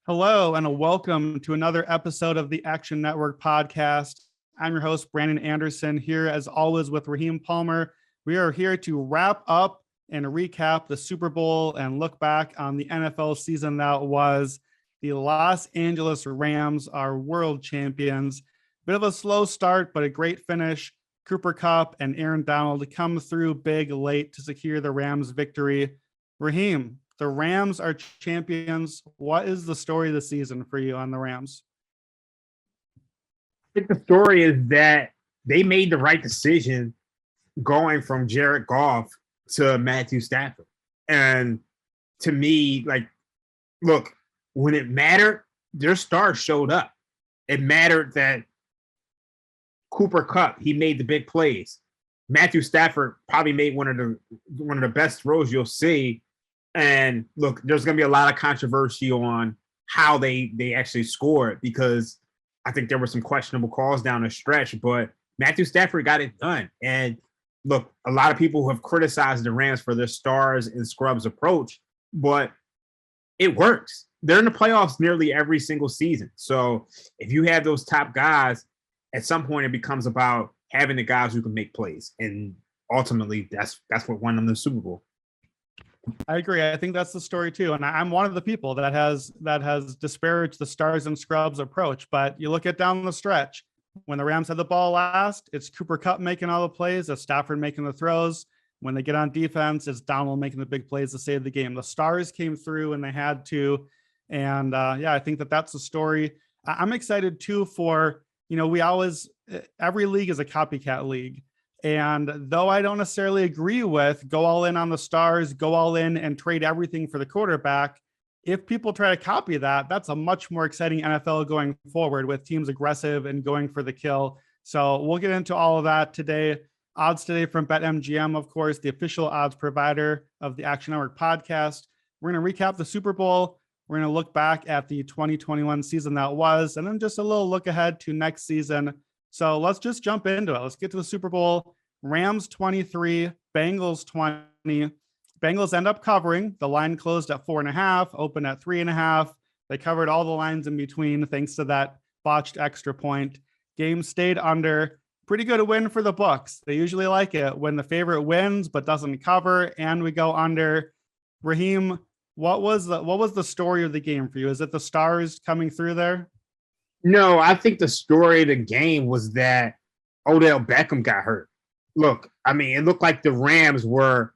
Hello, and a welcome to another episode of the Action Network podcast. I'm your host, Brandon Anderson, here as always with Raheem Palmer. We are here to wrap up and recap the Super Bowl and look back on the NFL season that was. The Los Angeles Rams are world champions. Bit of a slow start, but a great finish. Cooper Kupp and Aaron Donald come through big late to secure the Rams victory. Raheem, the Rams are champions. What is the story of the season for you on the Rams? I think the story is that they made the right decision going from Jared Goff to Matthew Stafford. And to me, look, when it mattered, their stars showed up. It mattered that Cooper Kupp, he made the big plays. Matthew Stafford probably made one of the best throws you'll see. And look, there's going to be a lot of controversy on how they actually scored because I think there were some questionable calls down the stretch, but Matthew Stafford got it done. And look, a lot of people have criticized the Rams for their stars and scrubs approach, but it works. They're in the playoffs nearly every single season. So if you have those top guys, at some point it becomes about having the guys who can make plays. And ultimately, that's what won them the Super Bowl. I agree. I think that's the story too. And I'm one of the people that has disparaged the stars and scrubs approach. But you look at down the stretch, when the Rams had the ball last, it's Cooper Kupp making all the plays, it's Stafford making the throws. When they get on defense, it's Donald making the big plays to save the game. The stars came through and they had to. And I think that's the story. I'm excited too for, every league is a copycat league. And though I don't necessarily agree with go all in on the stars, go all in and trade everything for the quarterback, if people try to copy that, that's a much more exciting NFL going forward with teams aggressive and going for the kill. So we'll get into all of that today. Odds today from BetMGM, of course, the official odds provider of the Action Network podcast. We're going to recap the Super Bowl. We're going to look back at the 2021 season that was, and then just a little look ahead to next season. So let's just jump into it. Let's get to the Super Bowl. Rams 23, Bengals 20. Bengals end up covering. The line closed at 4.5, opened at 3.5. They covered all the lines in between thanks to that botched extra point. Game stayed under. Pretty good win for the books. They usually like it when the favorite wins but doesn't cover, and we go under. Raheem, what was the story of the game for you? Is it the stars coming through there? No, I think the story of the game was that Odell Beckham got hurt. Look, I mean, it looked like the Rams were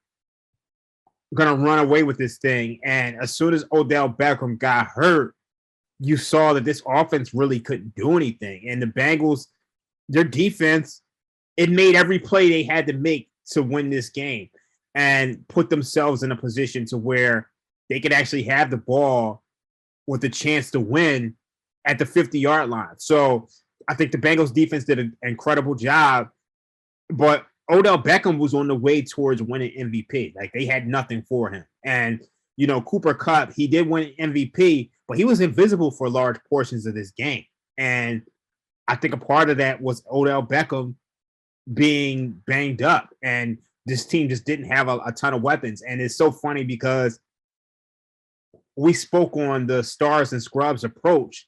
going to run away with this thing. And as soon as Odell Beckham got hurt, you saw that this offense really couldn't do anything. And the Bengals, their defense, it made every play they had to make to win this game and put themselves in a position to where they could actually have the ball with a chance to win at the 50-yard line. So I think the Bengals defense did an incredible job, but Odell Beckham was on the way towards winning MVP. Like, they had nothing for him. And, Cooper Kupp, he did win MVP, but he was invisible for large portions of this game. And I think a part of that was Odell Beckham being banged up, and this team just didn't have a ton of weapons. And it's so funny because we spoke on the stars and scrubs approach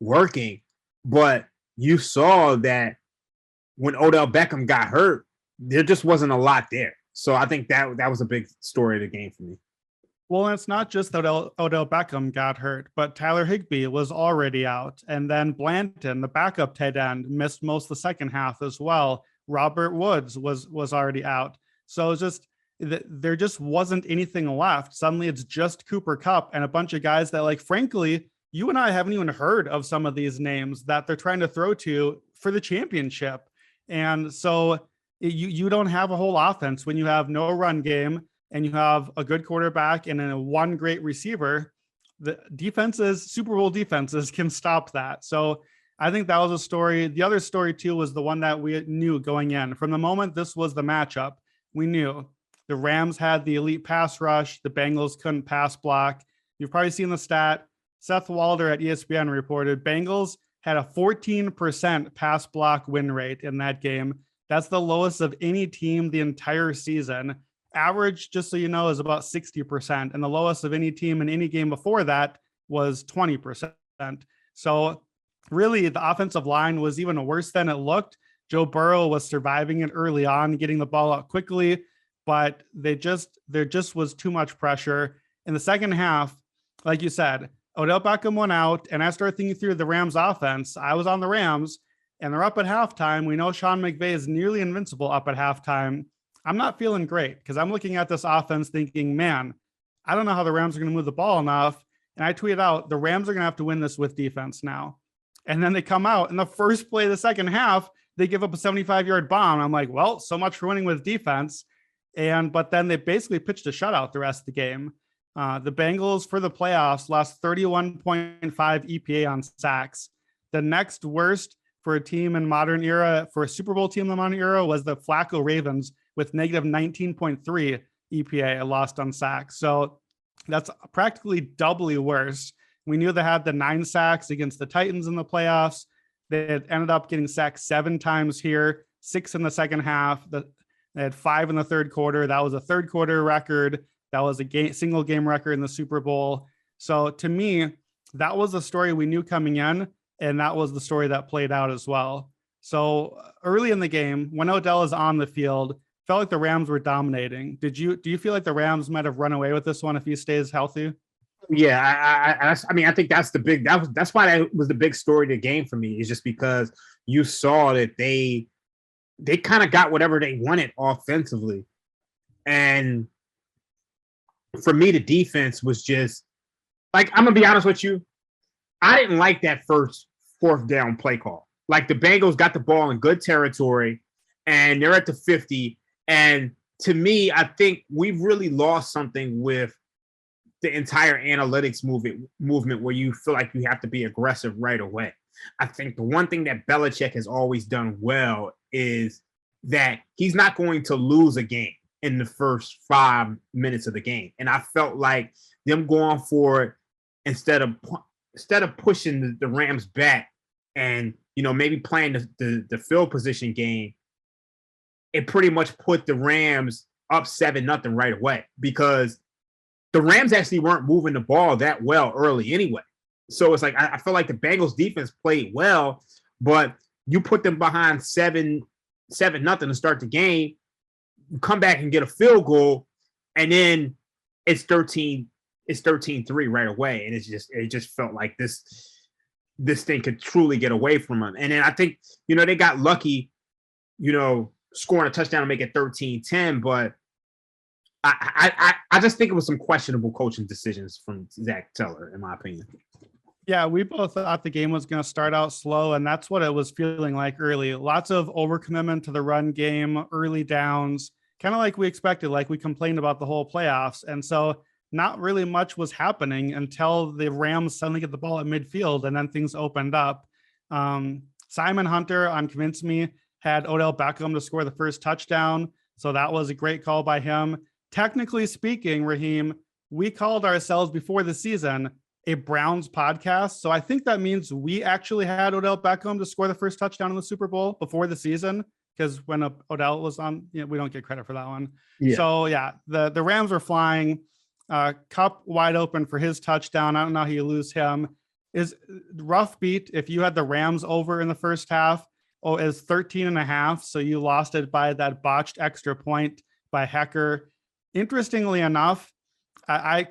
working, but you saw that when Odell Beckham got hurt, there just wasn't a lot there. So I think that was a big story of the game for me. Well, and it's not just that Odell Beckham got hurt, but Tyler Higbee was already out. And then Blanton, the backup tight end, missed most of the second half as well. Robert Woods was already out. So it's just, there just wasn't anything left. Suddenly it's just Cooper Kupp and a bunch of guys that, frankly, you and I haven't even heard of some of these names that they're trying to throw to for the championship. And so you don't have a whole offense when you have no run game and you have a good quarterback and then one great receiver. The defenses, Super Bowl defenses, can stop that. So I think that was a story. The other story too was the one that we knew going in. From the moment this was the matchup, we knew the Rams had the elite pass rush. The Bengals couldn't pass block. You've probably seen the stat. Seth Walder at ESPN reported Bengals had a 14% pass block win rate in that game. That's the lowest of any team the entire season. Average, just so you know, is about 60%, and the lowest of any team in any game before that was 20%. So really the offensive line was even worse than it looked. Joe Burrow was surviving it early on, getting the ball out quickly, but there just was too much pressure. In the second half, like you said, Odell Beckham went out, and I started thinking through the Rams offense. I was on the Rams, and they're up at halftime. We know Sean McVay is nearly invincible up at halftime. I'm not feeling great because I'm looking at this offense thinking, man, I don't know how the Rams are going to move the ball enough. And I tweeted out, the Rams are going to have to win this with defense now. And then they come out in the first play of the second half, they give up a 75-yard bomb. I'm like, well, so much for winning with defense. But then they basically pitched a shutout the rest of the game. The Bengals for the playoffs lost 31.5 EPA on sacks. The next worst for a team in modern era, for a Super Bowl team in the modern era, was the Flacco Ravens with negative 19.3 EPA lost on sacks. So that's practically doubly worse. We knew they had the 9 sacks against the Titans in the playoffs. They had ended up getting sacked 7 times here, 6 in the second half. They had 5 in the third quarter. That was a third quarter record. That was a single game record in the Super Bowl. So to me, that was the story we knew coming in, and that was the story that played out as well. So early in the game, when Odell is on the field, felt like the Rams were dominating. Do you feel like the Rams might have run away with this one if he stays healthy? Yeah, I mean, I think that's that's why that was the big story of the game for me, is just because you saw that they kind of got whatever they wanted offensively. And for me, the defense was just like, I'm gonna be honest with you, I didn't like that first 4th down play call. Like, the Bengals got the ball in good territory and they're at the 50. And to me, I think we've really lost something with the entire analytics movement where you feel like you have to be aggressive right away. I think the one thing that Belichick has always done well is that he's not going to lose a game in the first 5 minutes of the game. And I felt like them going for it instead of pushing the Rams back and, maybe playing the field position game, it pretty much put the Rams up 7-0 right away, because the Rams actually weren't moving the ball that well early anyway. So it's like, I feel like the Bengals defense played well, but you put them behind 7-0 to start the game, you come back and get a field goal, and then it's 13-3 right away. And it just felt like this thing could truly get away from them. And then I think, they got lucky, scoring a touchdown and make it 13-10, but I just think it was some questionable coaching decisions from Zach Taylor, in my opinion. Yeah, we both thought the game was going to start out slow, and that's what it was feeling like early. Lots of overcommitment to the run game, early downs, kind of like we expected, like we complained about the whole playoffs. And so not really much was happening until the Rams suddenly get the ball at midfield, and then things opened up. Simon Hunter on Convince Me had Odell Beckham to score the first touchdown, so that was a great call by him. Technically speaking, Raheem, we called ourselves before the season a Browns podcast. So I think that means we actually had Odell Beckham to score the first touchdown in the Super Bowl before the season, because when Odell was on, we don't get credit for that one. Yeah. So yeah, the Rams were flying. Kupp wide open for his touchdown. I don't know how you lose him. Is rough beat if you had the Rams over in the first half. Is 13.5. So you lost it by that botched extra point by Hecker. Interestingly enough, I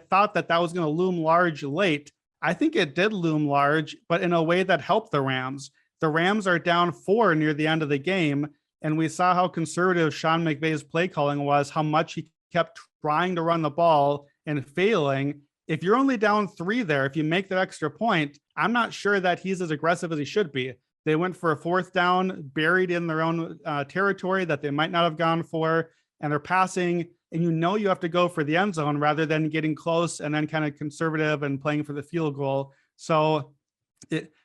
thought that was going to loom large late. I think it did loom large, but in a way that helped the Rams. The Rams are down 4 near the end of the game, and we saw how conservative Sean McVay's play calling was, how much he kept trying to run the ball and failing. If you're only down 3 there, if you make that extra point, I'm not sure that he's as aggressive as he should be. They went for a 4th down, buried in their own territory that they might not have gone for, and they're passing, and you have to go for the end zone rather than getting close and then kind of conservative and playing for the field goal. So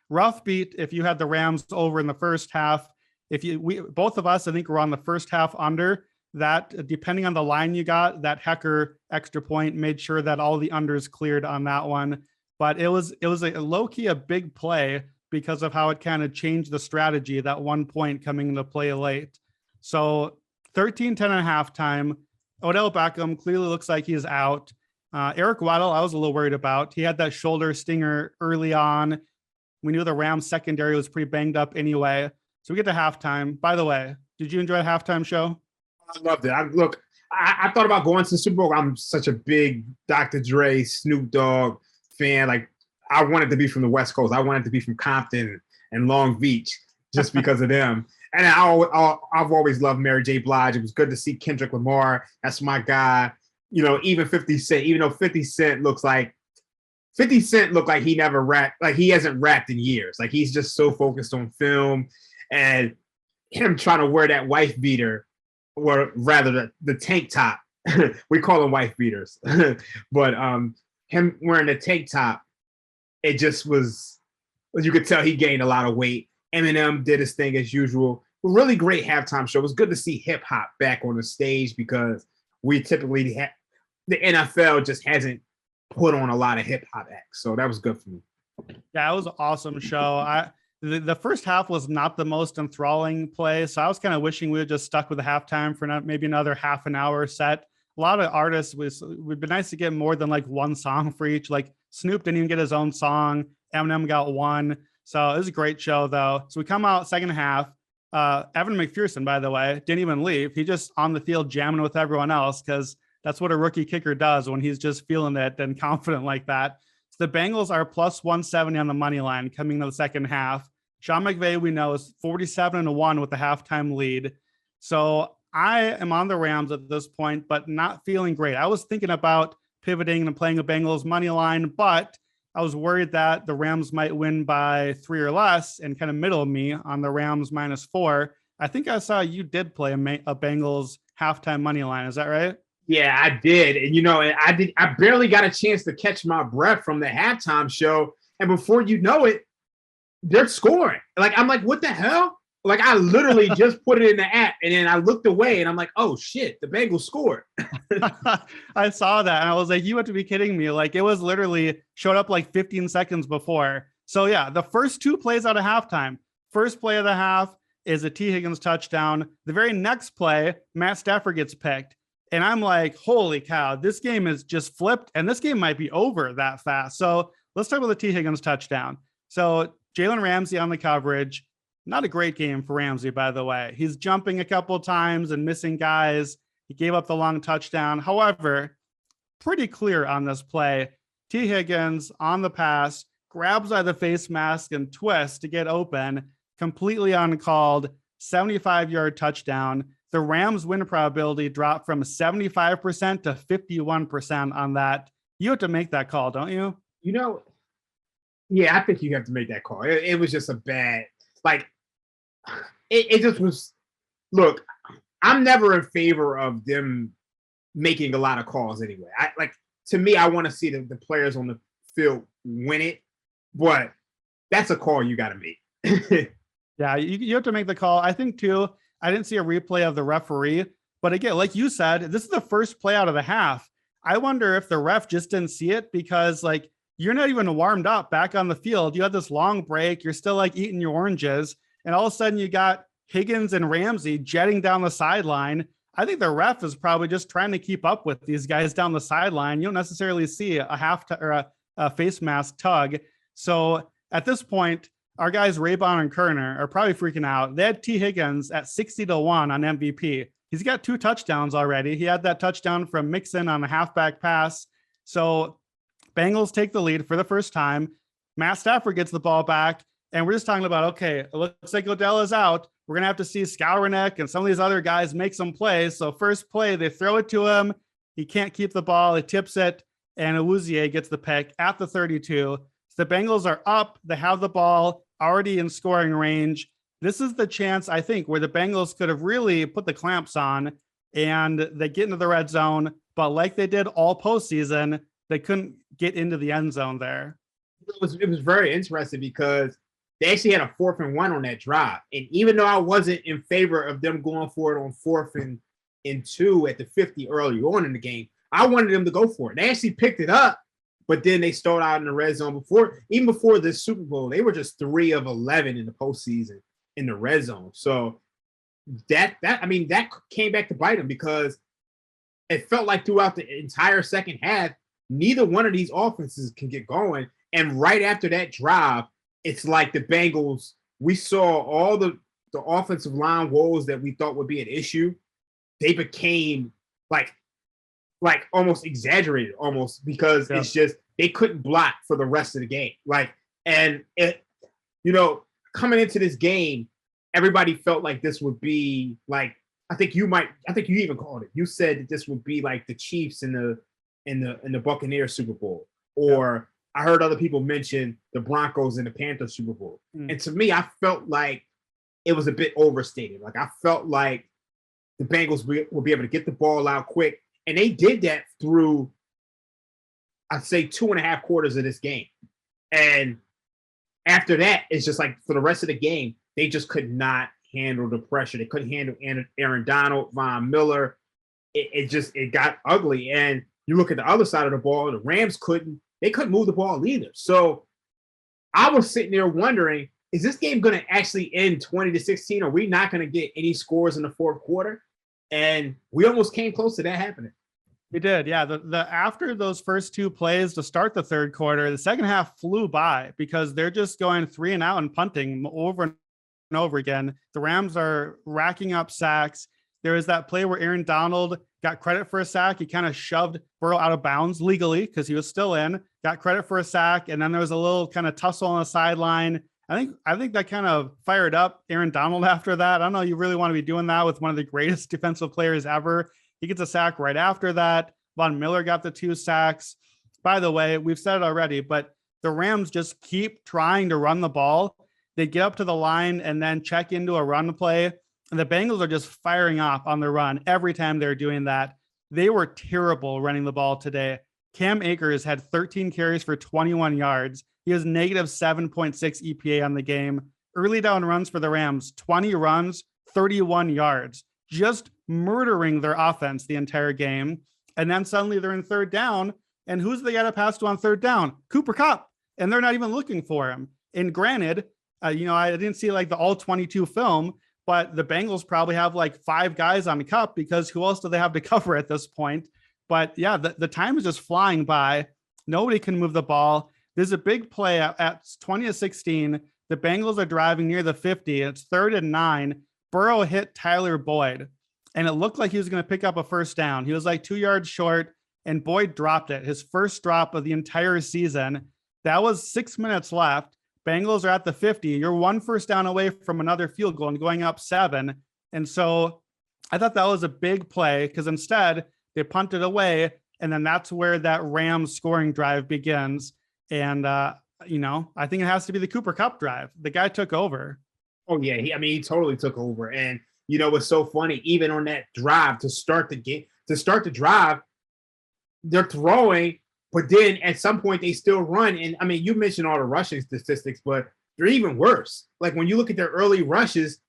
rough beat if you had the Rams over in the first half. Both of us, I think, were on the first half under that, depending on the line you got, that Hecker extra point made sure that all the unders cleared on that one. But it was a low-key a big play because of how it kind of changed the strategy, that 1 point coming into play late. So 13-10 at halftime. Odell Beckham clearly looks like he's out. Eric Weddle, I was a little worried about. He had that shoulder stinger early on. We knew the Rams secondary was pretty banged up anyway. So we get to halftime. By the way, did you enjoy the halftime show? I loved it. I thought about going to the Super Bowl. I'm such a big Dr. Dre, Snoop Dogg fan. Like, I wanted to be from the West Coast. I wanted to be from Compton and Long Beach just because of them. And I've always loved Mary J. Blige. It was good to see Kendrick Lamar. That's my guy. You know, even 50 Cent, even though 50 Cent looked like he never rapped, like he hasn't rapped in years. Like he's just so focused on film, and him trying to wear that wife beater, or rather the tank top. We call them wife beaters. But him wearing the tank top, it just was, you could tell he gained a lot of weight. Eminem did his thing as usual. A really great halftime show. It was good to see hip hop back on the stage because we typically the NFL just hasn't put on a lot of hip hop acts. So that was good for me. Yeah, it was an awesome show. The first half was not the most enthralling play. So I was kind of wishing we had just stuck with the halftime for maybe another half an hour set. A lot of artists would be nice to get more than like one song for each. Like Snoop didn't even get his own song. Eminem got one. So it was a great show though. So we come out second half. Evan McPherson, by the way, didn't even leave. He just on the field jamming with everyone else because that's what a rookie kicker does when he's just feeling it and confident like that. So the Bengals are plus 170 on the money line coming to the second half. Sean McVay, we know, is 47-1 with the halftime lead. So I am on the Rams at this point, but not feeling great. I was thinking about pivoting and playing a Bengals money line, but I was worried that the Rams might win by 3 or less and kind of middle me on the Rams -4. I think I saw you did play a Bengals halftime money line. Is that right? Yeah, I did. And, you know, I barely got a chance to catch my breath from the halftime show. And before you know it, they're scoring. Like, I'm like, what the hell? Like, I literally just put it in the app and then I looked away and I'm like, oh shit, the Bengals scored. I saw that and I was like, you have to be kidding me. Like, it was literally showed up like 15 seconds before. So yeah, the first two plays out of halftime, first play of the half is a T. Higgins touchdown. The very next play, Matt Stafford gets picked. And I'm like, holy cow, this game is just flipped and this game might be over that fast. So let's talk about the T. Higgins touchdown. So Jalen Ramsey on the coverage, not a great game for Ramsey, by the way. He's jumping a couple of times and missing guys. He gave up the long touchdown. However, pretty clear on this play. T. Higgins on the pass, grabs by the face mask and twists to get open, completely uncalled, 75-yard touchdown. The Rams win probability dropped from 75% to 51% on that. You have to make that call, don't you? You know, yeah, I think you have to make that call. It was just a bad, like, it just was. Look, I'm never in favor of them making a lot of calls anyway. To me, I want to see the players on the field win it, but that's a call you got to make. Yeah, you have to make the call. I think too. I didn't see a replay of the referee, but again, like you said, this is the first play out of the half. I wonder if the ref just didn't see it because, like, you're not even warmed up back on the field. You had this long break. You're still like eating your oranges. And all of a sudden you got Higgins and Ramsey jetting down the sideline. I think the ref is probably just trying to keep up with these guys down the sideline. You don't necessarily see a face mask tug. So at this point, our guys Raybon and Kerner are probably freaking out. They had T. Higgins at 60-1 on MVP. He's got 2 touchdowns already. He had that touchdown from Mixon on a halfback pass. So Bengals take the lead for the first time. Matt Stafford gets the ball back. And we're just talking about, okay, it looks like Odell is out. We're going to have to see Skowronek and some of these other guys make some plays. So first play, they throw it to him. He can't keep the ball. He tips it. And Awuzie gets the pick at the 32. So the Bengals are up. They have the ball already in scoring range. This is the chance, I think, where the Bengals could have really put the clamps on and they get into the red zone. But like they did all postseason, they couldn't get into the end zone there. It was very interesting because they actually had a 4th and 1 on that drive. And even though I wasn't in favor of them going for it on 4th and 2 at the 50 early on in the game, I wanted them to go for it. They actually picked it up, but then they started out in the red zone even before this Super Bowl. They were just 3 of 11 in the postseason in the red zone. So that came back to bite them because it felt like throughout the entire second half, neither one of these offenses can get going. And right after that drive, it's like the Bengals, we saw all the offensive line woes that we thought would be an issue. They became like almost exaggerated almost because it's just they couldn't block for the rest of the game. And it, coming into this game, everybody felt like this would be like, I think you even called it. You said that this would be like the Chiefs in the Buccaneers Super Bowl, or I heard other people mention the Broncos and the Panthers Super Bowl. And to me, I felt like it was a bit overstated. Like I felt like the Bengals will be able to get the ball out quick. And they did that through, I'd say, 2.5 quarters of this game. And after that, it's just like for the rest of the game, they just could not handle the pressure. They couldn't handle Aaron Donald, Von Miller. It got ugly. And you look at the other side of the ball, the Rams couldn't move the ball either. So I was sitting there wondering, is this game going to actually end 20-16? Are we not going to get any scores in the fourth quarter? And we almost came close to that happening. We did, yeah. The after those first two plays to start the third quarter, the second half flew by because they're just going 3 and out and punting over and over again. The Rams are racking up sacks. There was that play where Aaron Donald got credit for a sack. He kind of shoved Burrow out of bounds legally because he was still in, got credit for a sack. And then there was a little kind of tussle on the sideline. I think that kind of fired up Aaron Donald after that. I don't know. You really want to be doing that with one of the greatest defensive players ever. He gets a sack right after that. Von Miller got the 2 sacks. By the way, we've said it already, but the Rams just keep trying to run the ball. They get up to the line and then check into a run play. And the Bengals are just firing off on the run every time they're doing that. They were terrible running the ball today. Cam Akers had 13 carries for 21 yards. He has negative 7.6 EPA on the game. Early down runs for the Rams, 20 runs, 31 yards, just murdering their offense the entire game. And then suddenly they're in third down. And who's they got to pass to on third down? Cooper Kupp. And they're not even looking for him. And granted, I didn't see like the all 22 film, but the Bengals probably have like 5 guys on Kupp because who else do they have to cover at this point? But yeah, the time is just flying by. Nobody can move the ball. There's a big play at 20-16. The Bengals are driving near the 50. It's 3rd and 9. Burrow hit Tyler Boyd, and it looked like he was going to pick up a first down. He was like 2 yards short, and Boyd dropped it. His first drop of the entire season. That was 6 minutes left. Bengals are at the 50. You're 1 first down away from another field goal and going up 7. And so I thought that was a big play because instead they punted away. And then that's where that Rams scoring drive begins. And, I think it has to be the Cooper Kupp drive. The guy took over. Oh, yeah. He totally took over. And, what's so funny, even on that drive to start the drive, they're throwing, but then at some point they still run. And you mentioned all the rushing statistics, but they're even worse. Like when you look at their early rushes,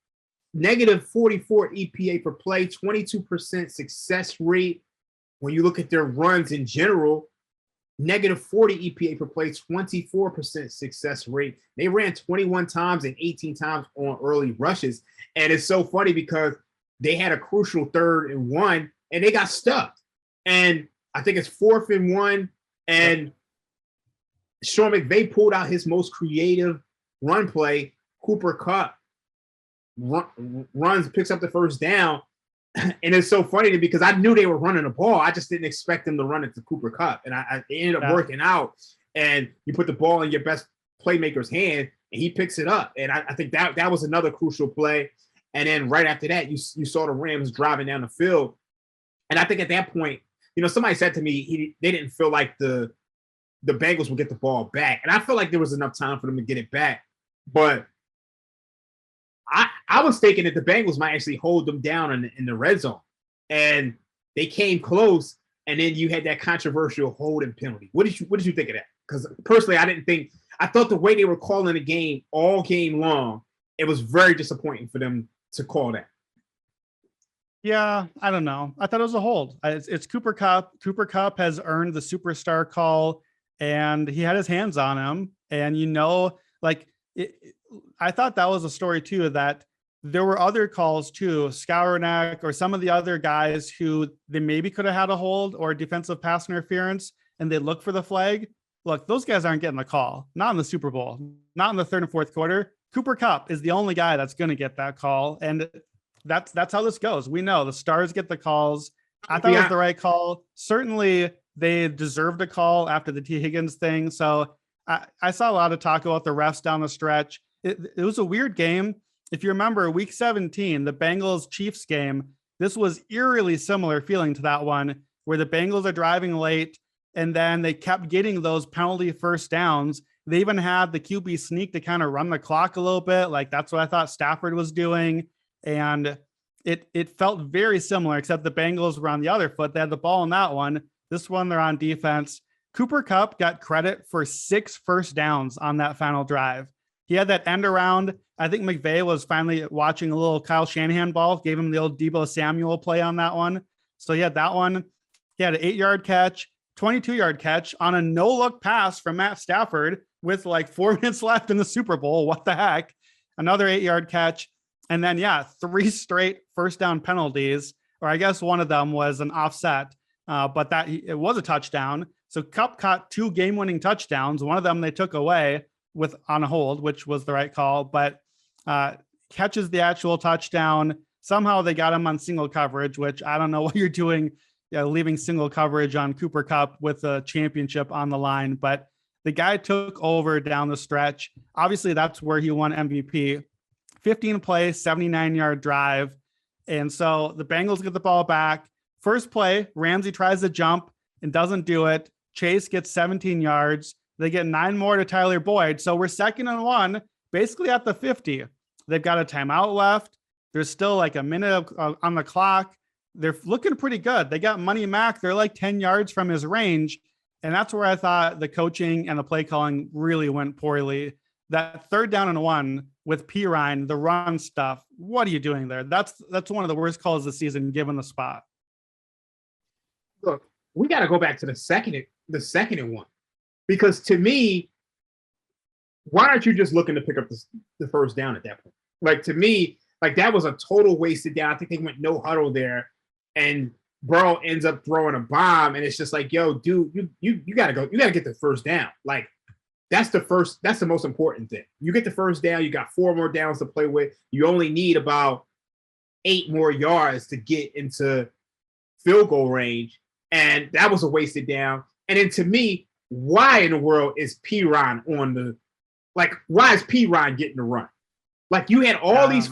negative 44 EPA per play, 22% success rate. When you look at their runs in general, negative 40 EPA per play, 24% success rate. They ran 21 times and 18 times on early rushes. And it's so funny because they had a crucial 3rd and 1 and they got stuck. And I think it's 4th and 1. And Sean McVay pulled out his most creative run play. Cooper Kupp runs, picks up the first down. And it's so funny to me because I knew they were running the ball. I just didn't expect them to run it to Cooper Kupp. And it ended up working out. And you put the ball in your best playmaker's hand and he picks it up. And I think that was another crucial play. And then right after that, you saw the Rams driving down the field. And I think at that point, somebody said to me, they didn't feel like the Bengals would get the ball back. And I feel like there was enough time for them to get it back. But I was thinking that the Bengals might actually hold them down in the red zone. And they came close. And then you had that controversial holding penalty. What did you think of that? Because personally, I thought the way they were calling the game all game long, it was very disappointing for them to call that. Yeah, I don't know. I thought it was a hold. It's Cooper Kupp. Cooper Kupp has earned the superstar call, and he had his hands on him. And I thought that was a story too, that there were other calls too, Skowronek or some of the other guys who they maybe could have had a hold or defensive pass interference, and they look for the flag, look, those guys aren't getting the call. Not in the Super Bowl, not in the third and fourth quarter. Cooper Kupp is the only guy that's going to get that call. And that's how this goes. We know the stars get the calls. I thought it was the right call. Certainly they deserved a call after the T. Higgins thing. So I saw a lot of talk about the refs down the stretch. It was a weird game. If you remember week 17, the Bengals Chiefs game, this was eerily similar feeling to that one where the Bengals are driving late and then they kept getting those penalty first downs. They even had the QB sneak to kind of run the clock a little bit. Like that's what I thought Stafford was doing. And it felt very similar, except the Bengals were on the other foot. They had the ball in that one. This one, they're on defense. Cooper Kupp got credit for 6 first downs on that final drive. He had that end around. I think McVay was finally watching a little Kyle Shanahan ball, gave him the old Deebo Samuel play on that one. So he had that one. He had an 8-yard catch, 22-yard catch on a no-look pass from Matt Stafford with like 4 minutes left in the Super Bowl. What the heck? Another 8-yard catch. And then, 3 straight first down penalties, or I guess one of them was an offset, but it was a touchdown. So Kupp caught 2 game-winning touchdowns. One of them they took away with on a hold, which was the right call, but catches the actual touchdown. Somehow they got him on single coverage, which I don't know what you're doing, leaving single coverage on Cooper Kupp with a championship on the line. But the guy took over down the stretch. Obviously, that's where he won MVP. 15 play, 79-yard drive. And so the Bengals get the ball back. First play, Ramsey tries to jump and doesn't do it. Chase gets 17 yards. They get 9 more to Tyler Boyd. So we're 2nd and 1, basically at the 50. They've got a timeout left. There's still like a minute on the clock. They're looking pretty good. They got Money Mac. They're like 10 yards from his range. And that's where I thought the coaching and the play calling really went poorly. That 3rd down and 1 with Pirine, the run stuff. What are you doing there? That's one of the worst calls this season, given the spot. Look, we got to go back to the second and 1, because to me, why aren't you just looking to pick up the first down at that point? Like, to me, like that was a total wasted down. I think they went no huddle there, and Burrow ends up throwing a bomb, and it's just like, yo, dude, you gotta go. You gotta get the first down. Like, that's the most important thing. You get the first down, you got 4 more downs to play with. You only need about 8 more yards to get into field goal range. And that was a wasted down. And then to me, why in the world is Pirine why is Pirine getting the run? Like, you had all these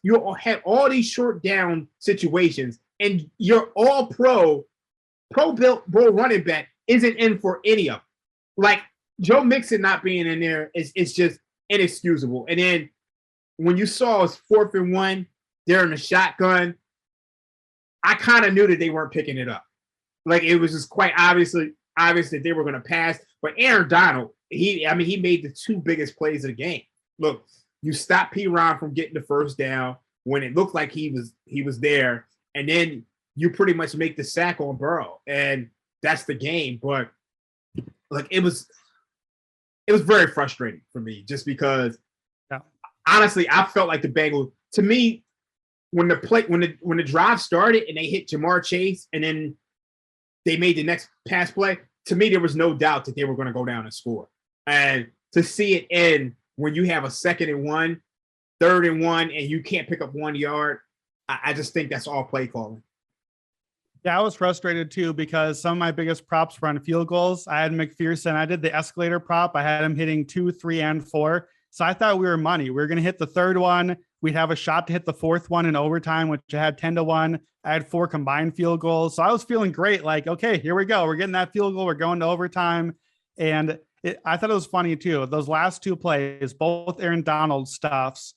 you had all these short down situations, and your all pro built running back isn't in for any of them. Like, Joe Mixon not being in there is just inexcusable. And then when you saw us 4th and 1, they're in the shotgun, I kind of knew that they weren't picking it up. Like, it was just quite obvious that they were going to pass. But Aaron Donald, he made the 2 biggest plays of the game. Look, you stop Pirine from getting the first down when it looked like he was there, and then you pretty much make the sack on Burrow, and that's the game. But like, it was very frustrating for me, just because honestly, I felt like the Bengals, to me, when the drive started and they hit Jamar Chase and then they made the next pass play, to me, there was no doubt that they were going to go down and score. And to see it end when you have a 2nd and 1, 3rd and 1, and you can't pick up 1 yard, I just think that's all play calling. Yeah, I was frustrated too, because some of my biggest props were on field goals. I had McPherson. I did the escalator prop. I had him hitting 2, 3, and 4. So I thought we were money. We were going to hit the 3rd one. We'd have a shot to hit the 4th one in overtime, which I had 10-1. I had 4 combined field goals. So I was feeling great. Like, okay, here we go. We're getting that field goal. We're going to overtime. And I thought it was funny too. Those last 2 plays, both Aaron Donald stuffs,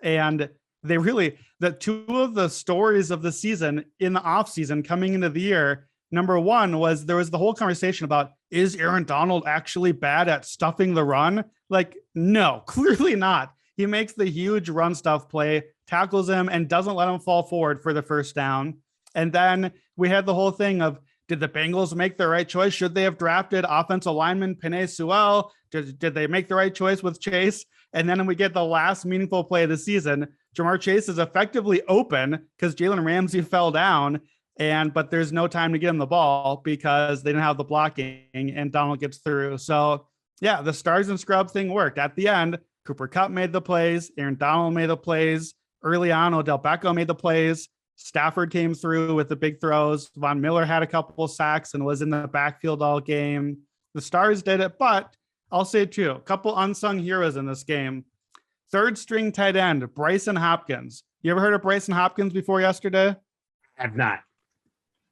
and they really, the 2 of the stories of the season in the offseason coming into the year, number one was there was the whole conversation about, is Aaron Donald actually bad at stuffing the run? Like, no, clearly not. He makes the huge run stuff play, tackles him, and doesn't let him fall forward for the first down. And then we had the whole thing of, did the Bengals make the right choice? Should they have drafted offensive lineman Penei Sewell? Did they make the right choice with Chase? And then we get the last meaningful play of the season. Jamar Chase is effectively open because Jalen Ramsey fell down. but there's no time to get him the ball because they didn't have the blocking, and Donald gets through. So yeah, the stars and scrubs thing worked. At the end, Cooper Kupp made the plays, Aaron Donald made the plays. Early on, Odell Beckham made the plays. Stafford came through with the big throws. Von Miller had a couple of sacks and was in the backfield all game. The stars did it, but I'll say too, a couple unsung heroes in this game. Third string tight end, Bryson Hopkins. You ever heard of Bryson Hopkins before yesterday? I have not.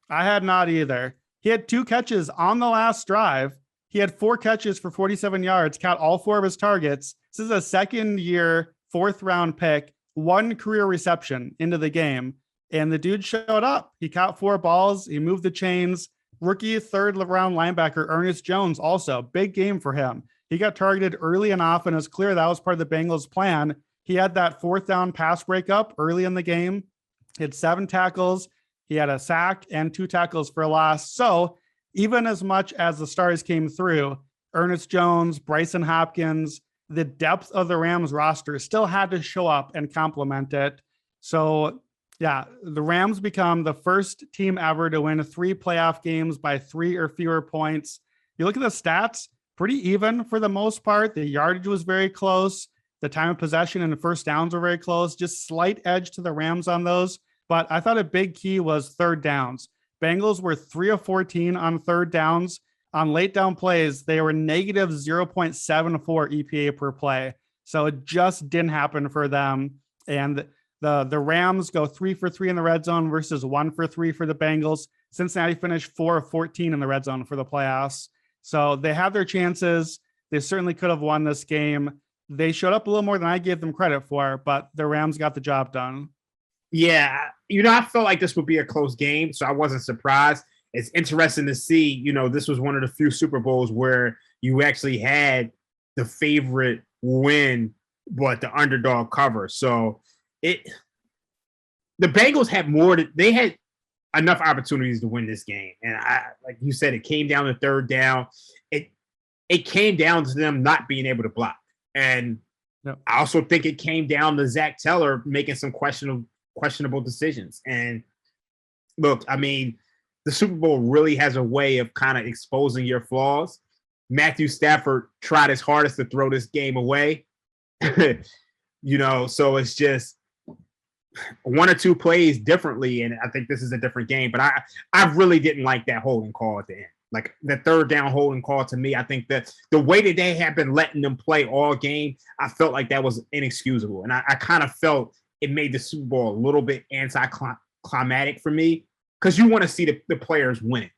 I had not either. He had 2 catches on the last drive. He had 4 catches for 47 yards, caught all 4 of his targets. This is a second-year, 4th-round pick, 1 career reception into the game. And the dude showed up. He caught 4 balls. He moved the chains. Rookie 3rd-round linebacker Ernest Jones also. Big game for him. He got targeted early and often. It's clear that was part of the Bengals' plan. He had that 4th down pass breakup early in the game. He had 7 tackles. He had a sack and 2 tackles for a loss. So even as much as the stars came through, Ernest Jones, Bryson Hopkins, the depth of the Rams roster still had to show up and complement it. So yeah, the Rams become the first team ever to win 3 playoff games by 3 or fewer points. You look at the stats, pretty even for the most part. The yardage was very close. The time of possession and the first downs were very close, just slight edge to the Rams on those. But I thought a big key was 3rd downs. Bengals were 3 of 14 on 3rd downs. On late down plays, they were negative 0.74 EPA per play. So it just didn't happen for them. And the Rams go 3 for 3 in the red zone versus 1 for 3 for the Bengals. Cincinnati finished 4 of 14 in the red zone for the playoffs. So they have their chances. They certainly could have won this game. They showed up a little more than I gave them credit for, but the Rams got the job done. Yeah, I felt like this would be a close game, so I wasn't surprised. It's interesting to see, this was one of the few Super Bowls where you actually had the favorite win, but the underdog cover. So the Bengals they had enough opportunities to win this game. And like you said, it came down to 3rd down. It came down to them not being able to block. And I also think it came down to Zach Taylor making some questionable decisions. And look, I mean, the Super Bowl really has a way of kind of exposing your flaws. Matthew Stafford tried his hardest to throw this game away. So it's just 1 or 2 plays differently, and I think this is a different game. But I really didn't like that holding call at the end. Like the 3rd down holding call, to me, I think that the way that they have been letting them play all game, I felt like that was inexcusable. And I kind of felt it made the Super Bowl a little bit anticlimactic for me, because you want to see the players win.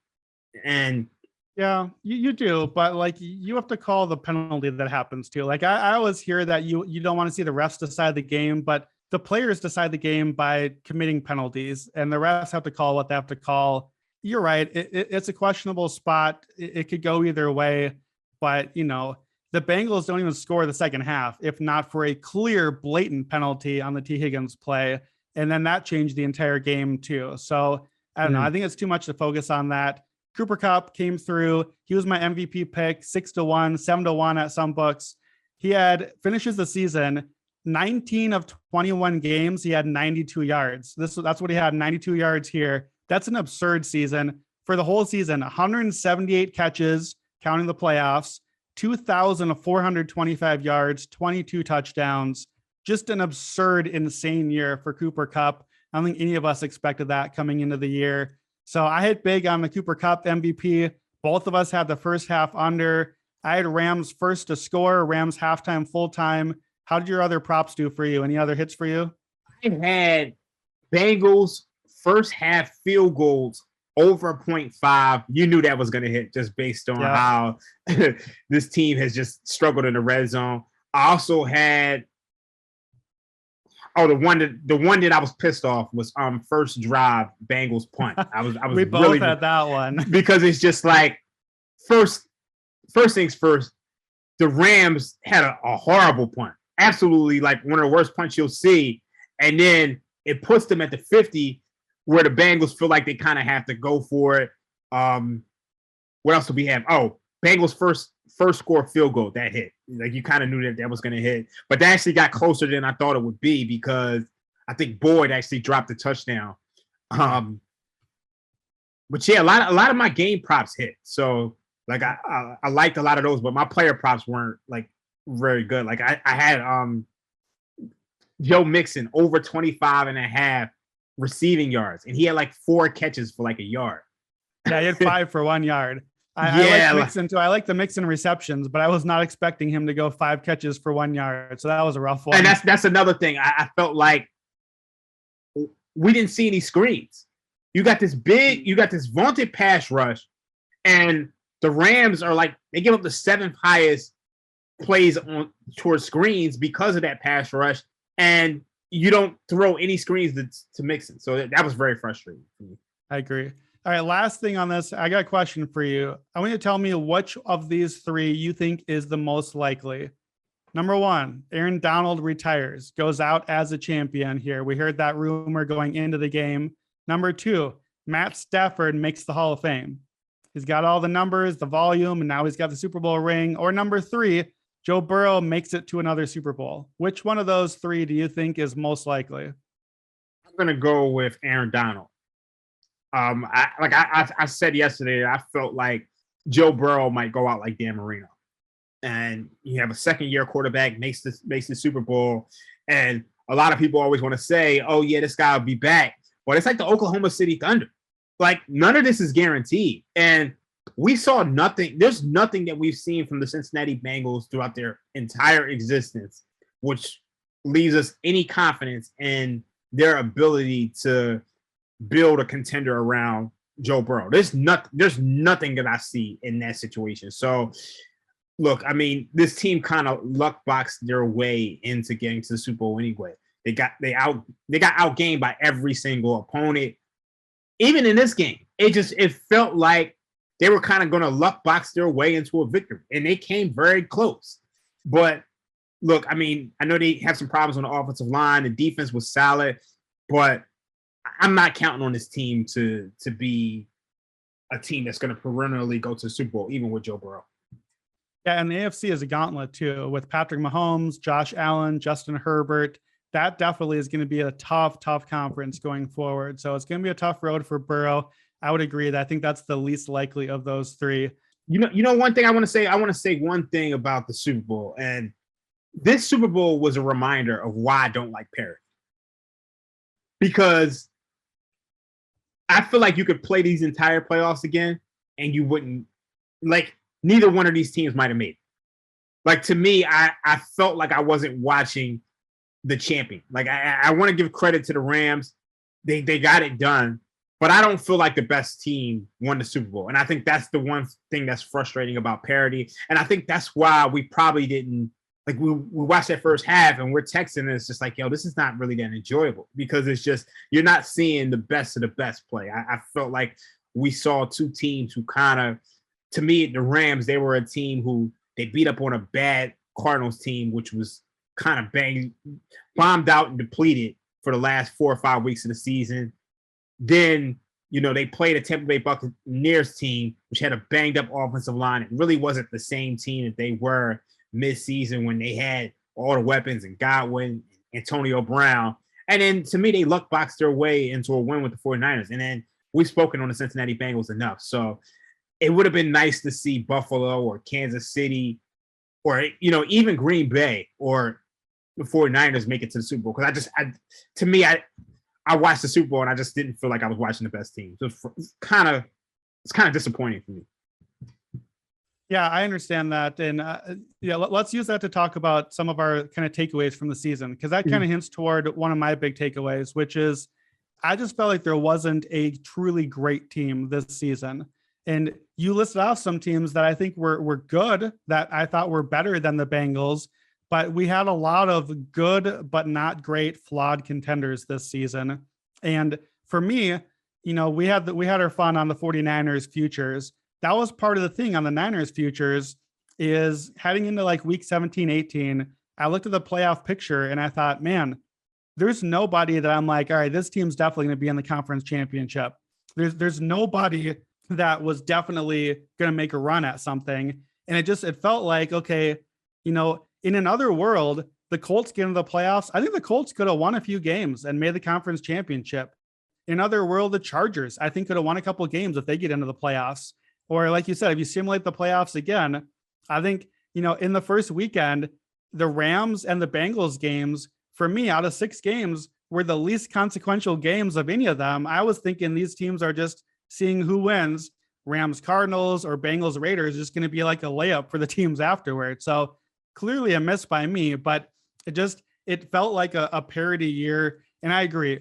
And yeah, you do, but like you have to call the penalty that happens too. Like I always hear that you don't want to see the refs decide the game, but the players decide the game by committing penalties, and the refs have to call what they have to call. You're right. It's a questionable spot. It could go either way, but the Bengals don't even score the second half, if not for a clear, blatant penalty on the T. Higgins play. And then that changed the entire game too. So I don't know. I think it's too much to focus on that. Cooper Kupp came through. He was my MVP pick, 6-1, 7-1 at some books. He finishes the season 19 of 21 games. He had 92 yards. That's what he had, 92 yards here. That's an absurd season. For the whole season, 178 catches, counting the playoffs, 2,425 yards, 22 touchdowns. Just an absurd, insane year for Cooper Kupp. I don't think any of us expected that coming into the year. So I hit big on the Cooper Kupp MVP. Both of us had the first half under. I had Rams first to score, Rams halftime, full time. How did your other props do for you? Any other hits for you? I had Bengals first half field goals over 0.5. You knew that was going to hit just based on how this team has just struggled in the red zone. I also had the one that I was pissed off was first drive Bengals punt. I was we both really had that one, because it's just like first things first. The Rams had a horrible punt, absolutely like one of the worst punts you'll see, and then it puts them at the 50, where the Bengals feel like they kind of have to go for it. What else do we have? Oh, Bengals first score field goal, that hit. Like you kind of knew that was going to hit, but that actually got closer than I thought it would be, because I think Boyd actually dropped the touchdown. But yeah, a lot of my game props hit. So like I liked a lot of those, but my player props weren't like very good. Like I had Joe Mixon over 25 and a half receiving yards, and he had like 4 catches for like a yard. Yeah, he had 5 for 1 yard. I like Mixon too. I like the Mixon receptions, but I was not expecting him to go 5 catches for 1 yard. So that was a rough one. And that's another thing. I felt like we didn't see any screens. You got this vaunted pass rush, and the Rams are like, they give up the 7th highest plays on towards screens because of that pass rush, and you don't throw any screens to Mixon. So that was very frustrating for me. I agree. All right, last thing on this, I got a question for you. I want you to tell me which of these 3 you think is the most likely. Number 1, Aaron Donald retires, goes out as a champion here. We heard that rumor going into the game. Number 2, Matt Stafford makes the Hall of Fame. He's got all the numbers, the volume, and now he's got the Super Bowl ring. Or number 3, Joe Burrow makes it to another Super Bowl. Which one of those 3 do you think is most likely? I'm going to go with Aaron Donald. I said yesterday, I felt like Joe Burrow might go out like Dan Marino, and you have a second-year quarterback makes the Super Bowl, and a lot of people always want to say, "Oh yeah, this guy will be back," but it's like the Oklahoma City Thunder. Like none of this is guaranteed, and we saw nothing. There's nothing that we've seen from the Cincinnati Bengals throughout their entire existence, which leaves us any confidence in their ability to build a contender around Joe Burrow. There's nothing that I see in that situation. So look, I mean, this team kind of luck boxed their way into getting to the Super Bowl anyway. They got outgained by every single opponent. Even in this game, it felt like they were kind of going to luck box their way into a victory, and they came very close. But look, I mean, I know they have some problems on the offensive line. The defense was solid, but I'm not counting on this team to be a team that's going to perennially go to the Super Bowl, even with Joe Burrow. Yeah, and the AFC is a gauntlet too, with Patrick Mahomes, Josh Allen, Justin Herbert. That definitely is going to be a tough conference going forward. So it's going to be a tough road for Burrow. I would agree that I think that's the least likely of those 3. You know, one thing I want to say. I want to say one thing about the Super Bowl, and this Super Bowl was a reminder of why I don't like parity. Because I feel like you could play these entire playoffs again and you wouldn't, like, neither one of these teams might have made it. Like, to me, I felt like I wasn't watching the champion. Like, I want to give credit to the Rams. They got it done, but I don't feel like the best team won the Super Bowl. And I think that's the one thing that's frustrating about parity. And I think that's why we probably didn't, like, we watched that first half and we're texting and it's just like, yo, this is not really that enjoyable, because it's just, you're not seeing the best of the best play. I felt like we saw 2 teams who kind of, to me, the Rams, they were a team who they beat up on a bad Cardinals team, which was kind of bombed out and depleted for the last 4 or 5 weeks of the season. Then, you know, they played a Tampa Bay Buccaneers team, which had a banged up offensive line. It really wasn't the same team that they were mid-season when they had all the weapons and Godwin, Antonio Brown. And then, to me, they luck boxed their way into a win with the 49ers. And then we've spoken on the Cincinnati Bengals enough. So it would have been nice to see Buffalo or Kansas City or, you know, even Green Bay or the 49ers make it to the Super Bowl. Because I watched the Super Bowl and I just didn't feel like I was watching the best team. So it's kind of disappointing for me. Yeah, I understand that. And let's use that to talk about some of our kind of takeaways from the season, because that kind of hints toward one of my big takeaways, which is I just felt like there wasn't a truly great team this season. And you listed off some teams that I think were good, that I thought were better than the Bengals, but we had a lot of good but not great flawed contenders this season. And for me, you know, we had our fun on the 49ers futures. That was part of the thing on the Niners futures, is heading into like week 17, 18, I looked at the playoff picture and I thought, man, there's nobody that I'm like, all right, this team's definitely going to be in the conference championship. There's nobody that was definitely going to make a run at something. And it felt like, okay, you know, in another world, the Colts get into the playoffs. I think the Colts could have won a few games and made the conference championship. in other world, the Chargers, I think, could have won a couple of games if they get into the playoffs. Or like you said, if you simulate the playoffs again, I think, in the first weekend, the Rams and the Bengals games, for me, out of 6 games, were the least consequential games of any of them. I was thinking these teams are just seeing who wins. Rams Cardinals or Bengals Raiders is going to be like a layup for the teams afterwards. So clearly a miss by me, but it felt like a parody year. And I agree.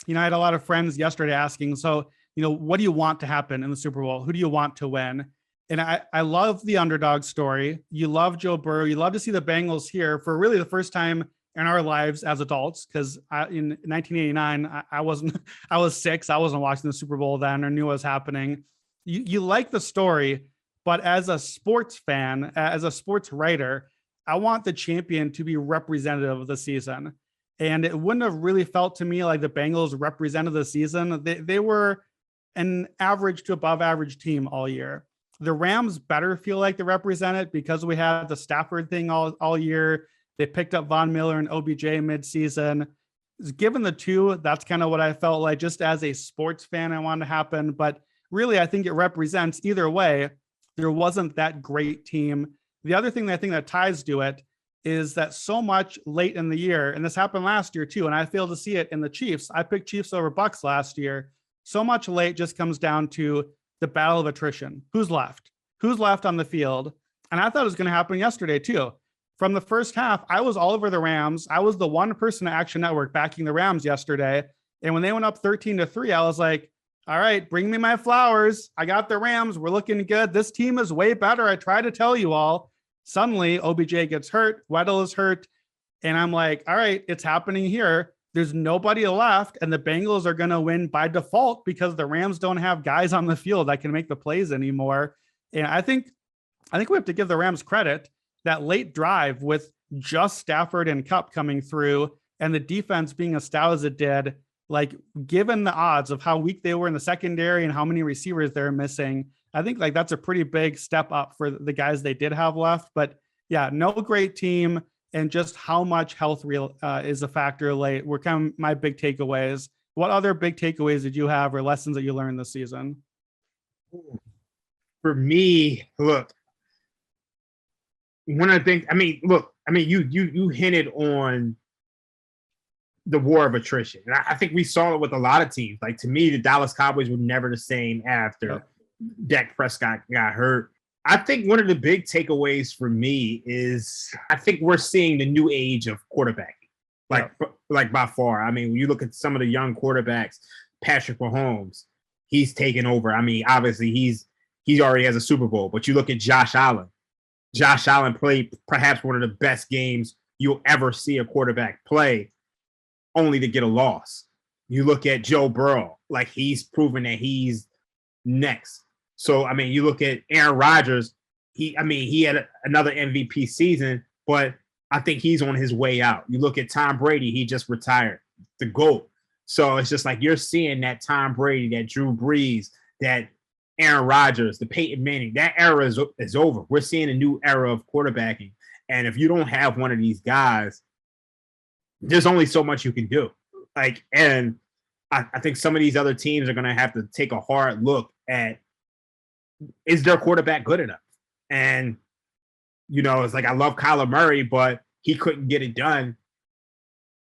I had a lot of friends yesterday asking, so, what do you want to happen in the Super Bowl? Who do you want to win? And I love the underdog story. You love Joe Burrow. You love to see the Bengals here for really the first time in our lives as adults. Because in 1989, I was 6. I wasn't watching the Super Bowl then or knew what was happening. You like the story, but as a sports fan, as a sports writer, I want the champion to be representative of the season. And it wouldn't have really felt to me like the Bengals represented the season. They were an average to above average team all year. The Rams better feel like they represent it because we had the Stafford thing all year. They picked up Von Miller and OBJ midseason. Given the two, that's kind of what I felt like just as a sports fan I wanted to happen. But really, I think it represents either way. There wasn't that great team. The other thing that I think that ties to it is that so much late in the year, and this happened last year too, and I failed to see it in the Chiefs. I picked Chiefs over Bucks last year. So much late just comes down to the battle of attrition. Who's left? Who's left on the field? And I thought it was going to happen yesterday too. From the first half, I was all over the Rams. I was the one person at Action Network backing the Rams yesterday. And when they went up 13-3, I was like, all right, bring me my flowers. I got the Rams. We're looking good. This team is way better. I try to tell you all. Suddenly, OBJ gets hurt. Weddle is hurt. And I'm like, all right, it's happening here. There's nobody left. And the Bengals are going to win by default because the Rams don't have guys on the field that can make the plays anymore. And I think we have to give the Rams credit. That late drive with just Stafford and Kupp coming through and the defense being as stout as it did, like given the odds of how weak they were in the secondary and how many receivers they're missing, I think like that's a pretty big step up for the guys they did have left. But yeah, no great team, and just how much health is a factor late were kind of my big takeaways. What other big takeaways did you have or lessons that you learned this season? For me, look, one of the things, you hinted on the war of attrition. And I think we saw it with a lot of teams. Like, to me, the Dallas Cowboys were never the same after Dak Prescott got hurt. I think one of the big takeaways for me is I think we're seeing the new age of quarterbacking, like by far. I mean, when you look at some of the young quarterbacks, Patrick Mahomes, he's taken over. I mean, obviously he already has a Super Bowl, but you look at Josh Allen. Josh Allen played perhaps one of the best games you'll ever see a quarterback play, only to get a loss. You look at Joe Burrow, like he's proven that he's next. So, I mean, you look at Aaron Rodgers, he had another MVP season, but I think he's on his way out. You look at Tom Brady, he just retired, the GOAT. So it's just like you're seeing that Tom Brady, that Drew Brees, that Aaron Rodgers, the Peyton Manning, that era is over. We're seeing a new era of quarterbacking. And if you don't have one of these guys, there's only so much you can do. And I think some of these other teams are going to have to take a hard look at, is their quarterback good enough? And, it's like, I love Kyler Murray, but he couldn't get it done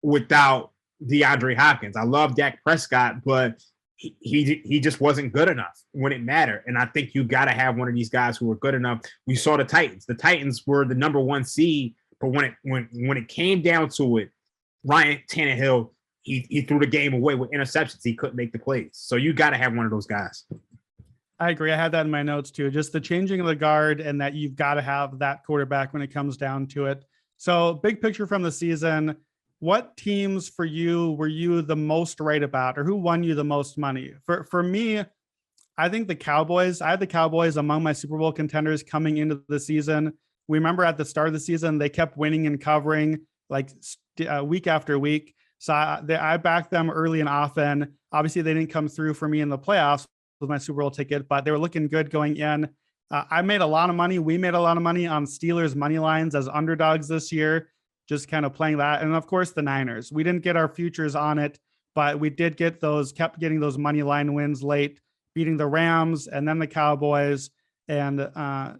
without DeAndre Hopkins. I love Dak Prescott, but he just wasn't good enough when it mattered. And I think you got to have one of these guys who were good enough. We saw the Titans. The Titans were the number 1 seed, but when it came down to it, Ryan Tannehill, he threw the game away with interceptions. He couldn't make the plays. So you got to have one of those guys. I agree. I had that in my notes too. Just the changing of the guard and that you've got to have that quarterback when it comes down to it. So big picture from the season, what teams for you were you the most right about, or who won you the most money? For me, I think the Cowboys. I had the Cowboys among my Super Bowl contenders coming into the season. We remember at the start of the season, they kept winning and covering like week after week. So I backed them early and often. Obviously, they didn't come through for me in the playoffs with my Super Bowl ticket, but they were looking good going in. I made a lot of money. We made a lot of money on Steelers money lines as underdogs this year, just kind of playing that. And of course, the Niners. We didn't get our futures on it, but we did kept getting those money line wins late, beating the Rams and then the Cowboys, and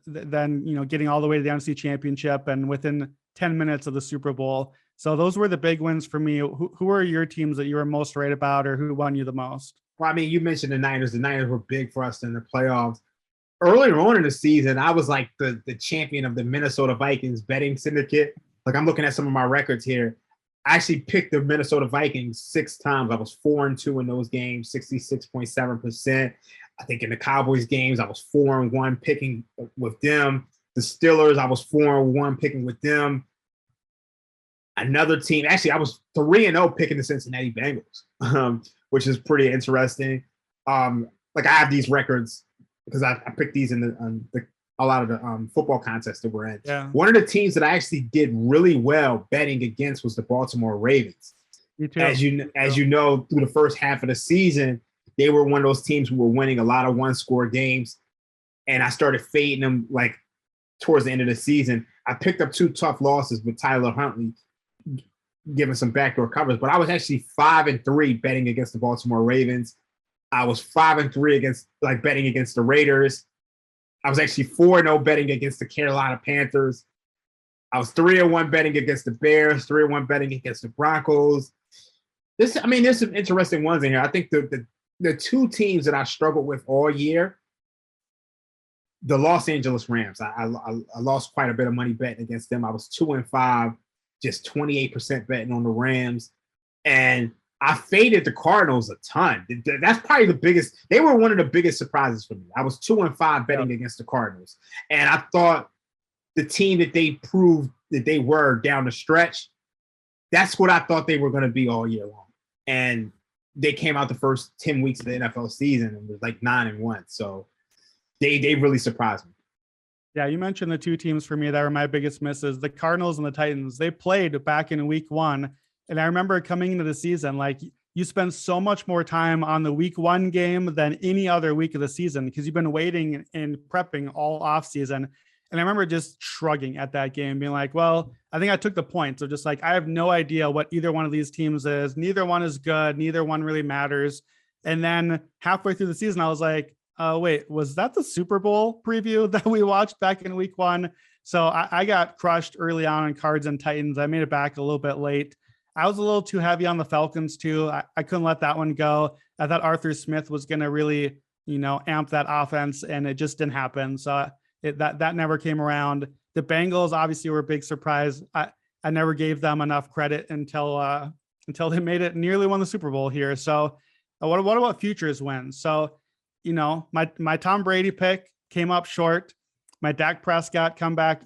then getting all the way to the NFC Championship and within 10 minutes of the Super Bowl. So those were the big wins for me. Who are your teams that you were most right about, or who won you the most? Well, I mean, you mentioned the Niners. The Niners were big for us in the playoffs. Earlier on in the season, I was like the champion of the Minnesota Vikings betting syndicate. Like, I'm looking at some of my records here. I actually picked the Minnesota Vikings 6 times. I was 4-2 in those games, 66.7%. I think in the Cowboys games, I was 4-1 picking with them. The Steelers, I was 4-1 picking with them. Another team, actually, I was 3-0 picking the Cincinnati Bengals, which is pretty interesting. Like, I have these records because I picked these in a lot of the football contests that we're in. Yeah. One of the teams that I actually did really well betting against was the Baltimore Ravens. Me too. As you know, through the first half of the season, they were one of those teams who were winning a lot of one-score games, and I started fading them like towards the end of the season. I picked up 2 tough losses with Tyler Huntley giving some backdoor covers, but I was actually 5-3 betting against the Baltimore Ravens. I was 5-3 against betting against the Raiders. I was actually 4-0 betting against the Carolina Panthers. I was 3-1 betting against the Bears, 3-1 betting against the Broncos. There's some interesting ones in here. I think the 2 teams that I struggled with all year, the Los Angeles Rams. I lost quite a bit of money betting against them. I was 2-5, just 28% betting on the Rams. And I faded the Cardinals a ton. That's probably the biggest. They were one of the biggest surprises for me. I was 2-5 betting against the Cardinals. And I thought the team that they proved that they were down the stretch, that's what I thought they were going to be all year long. And they came out the first 10 weeks of the NFL season and was like 9-1. So they really surprised me. Yeah, you mentioned the 2 teams for me that were my biggest misses, the Cardinals and the Titans. They played back in week 1. And I remember coming into the season, like, you spend so much more time on the week 1 game than any other week of the season because you've been waiting and prepping all off season. And I remember just shrugging at that game, being like, well, I think I took the point. So just like, I have no idea what either one of these teams is. Neither one is good. Neither one really matters. And then halfway through the season, I was like, wait, was that the Super Bowl preview that we watched back in week 1? So I got crushed early on Cards and Titans. I made it back a little bit late. I was a little too heavy on the Falcons too. I couldn't let that one go. I thought Arthur Smith was going to really, amp that offense, and it just didn't happen. So that never came around. The Bengals obviously were a big surprise. I never gave them enough credit until they made it, nearly won the Super Bowl here. So what about futures wins? So, my Tom Brady pick came up short. My Dak Prescott comeback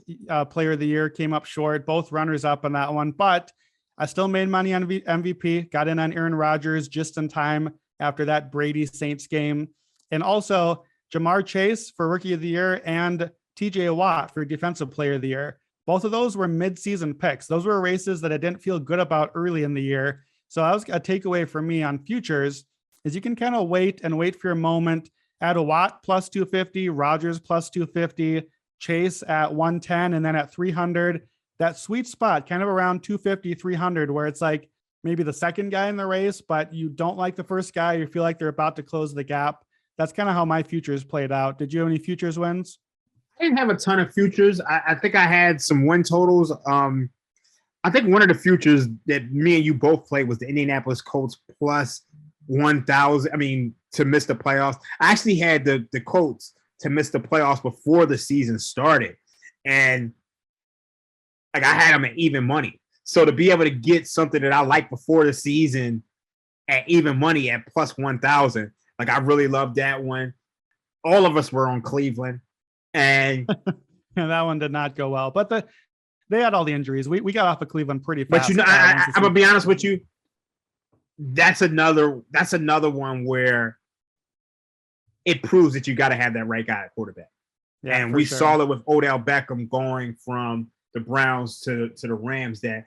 player of the year came up short. Both runners up on that one, but I still made money on MVP, got in on Aaron Rodgers just in time after that Brady Saints game. And also Jamar Chase for Rookie of the Year and TJ Watt for Defensive Player of the Year. Both of those were mid-season picks. Those were races that I didn't feel good about early in the year. So that was a takeaway for me on futures is you can kind of wait for your moment. Add a Watt plus 250, Rodgers plus 250, Chase at 110, and then at 300. That sweet spot, kind of around 250, 300, where it's like maybe the second guy in the race, but you don't like the first guy. You feel like they're about to close the gap. That's kind of how my futures played out. Did you have any futures wins? I didn't have a ton of futures. I think I had some win totals. I think one of the futures that me and you both played was the Indianapolis Colts plus 1,000. I mean, to miss the playoffs. I actually had the Colts to miss the playoffs before the season started. And like, I had them at even money. So to be able to get something that I like before the season at even money at plus 1,000, like, I really loved that one. All of us were on Cleveland, and yeah, that one did not go well. But they had all the injuries. We got off of Cleveland pretty fast. But I'm gonna be honest with you. That's another one where it proves that you got to have that right guy at quarterback. Yeah, and we saw it with Odell Beckham going from the Browns to the Rams, that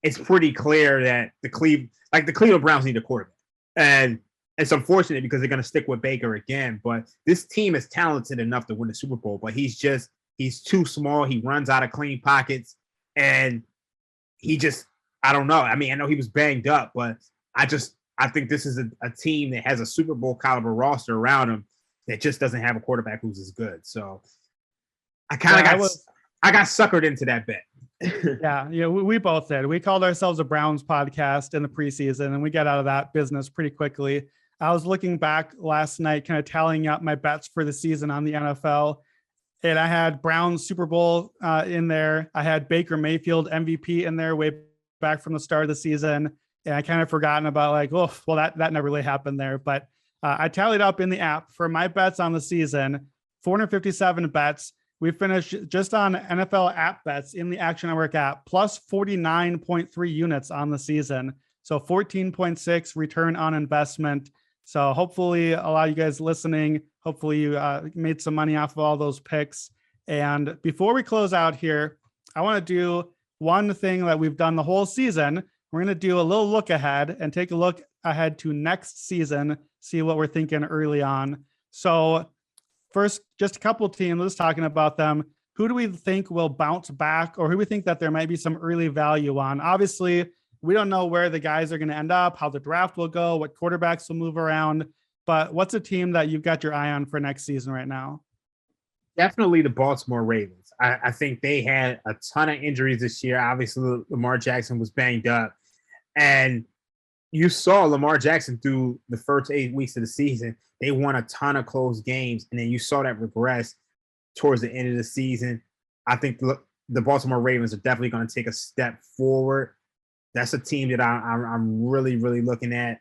it's pretty clear that the Cleveland Browns need a quarterback. And it's unfortunate because they're going to stick with Baker again, but this team is talented enough to win the Super Bowl, but he's too small. He runs out of clean pockets, and I don't know. I mean, I know he was banged up, but I think this is a team that has a Super Bowl caliber roster around them that just doesn't have a quarterback who's as good. So I kind of I got suckered into that bet. Yeah, we both did. We called ourselves a Browns podcast in the preseason, and we got out of that business pretty quickly. I was looking back last night, kind of tallying up my bets for the season on the NFL, and I had Browns Super Bowl in there. I had Baker Mayfield MVP in there way back from the start of the season, and I kind of forgotten about that never really happened there. But I tallied up in the app for my bets on the season, 457 bets. We finished just on NFL app bets in the Action Network app, plus 49.3 units on the season. So 14.6 return on investment. So hopefully a lot of you guys listening, hopefully you made some money off of all those picks. And before we close out here, I want to do one thing that we've done the whole season. We're going to do a little look ahead and take a look ahead to next season, see what we're thinking early on. So first, just a couple of teams, let's talking about them. Who do we think will bounce back, or who do we think that there might be some early value on? Obviously, we don't know where the guys are going to end up, how the draft will go, what quarterbacks will move around. But what's a team that you've got your eye on for next season right now? Definitely the Baltimore Ravens. I think they had a ton of injuries this year. Obviously, Lamar Jackson was banged up. And you saw Lamar Jackson through the first 8 weeks of the season. They won a ton of close games, and then you saw that regress towards the end of the season. I think the Baltimore Ravens are definitely going to take a step forward. That's a team that I'm really, really looking at.